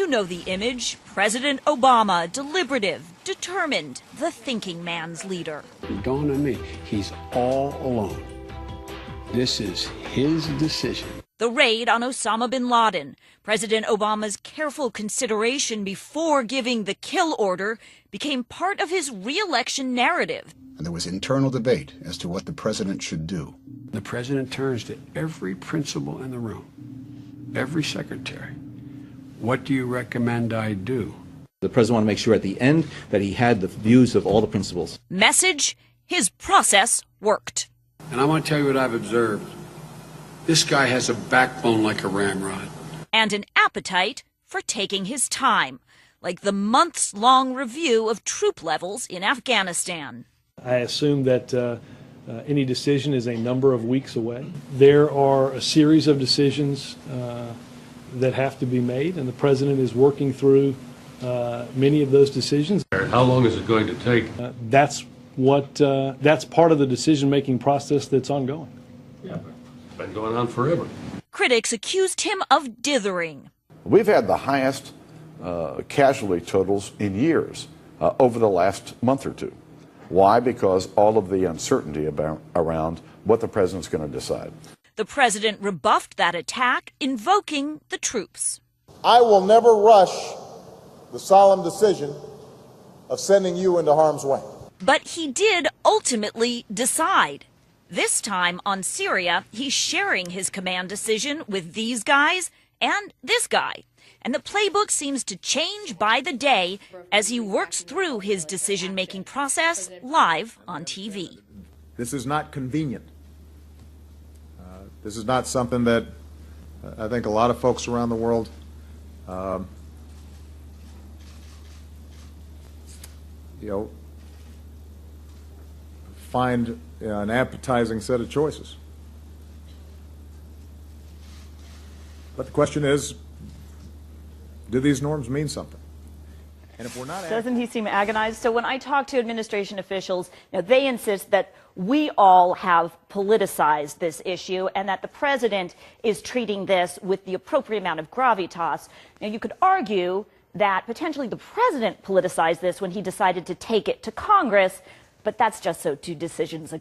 You know the image. President Obama, deliberative, determined, the thinking man's leader. It dawned on me, he's all alone. This is his decision. The raid on Osama bin Laden. President Obama's careful consideration before giving the kill order became part of his re-election narrative. And there was internal debate as to what the president should do. The president turns to every principal in the room, every secretary. What do you recommend I do? The president wanted to make sure at the end that he had the views of all the principals. Message: his process worked. And I want to tell you what I've observed. This guy has a backbone like a ramrod. And an appetite for taking his time, like the months-long review of troop levels in Afghanistan. I assume that any decision is a number of weeks away. There are a series of decisions that have to be made, and the president is working through many of those decisions. How long is it going to take? That's part of the decision-making process that's ongoing. Yeah, it's been going on forever. Critics accused him of dithering. We've had the highest casualty totals in years over the last month or two. Why? Because all of the uncertainty around what the president's going to decide. The president rebuffed that attack, invoking the troops. I will never rush the solemn decision of sending you into harm's way. But he did ultimately decide. This time on Syria, he's sharing his command decision with these guys and this guy. And the playbook seems to change by the day as he works through his decision-making process live on TV. This is not convenient. This is not something that I think a lot of folks around the world find an appetizing set of choices. But the question is, do these norms mean something? And if we're not, doesn't he seem agonized? So when I talk to administration officials, they insist that we all have politicized this issue and that the president is treating this with the appropriate amount of gravitas. Now, you could argue that potentially the president politicized this when he decided to take it to Congress, but that's just so 2 decisions ago.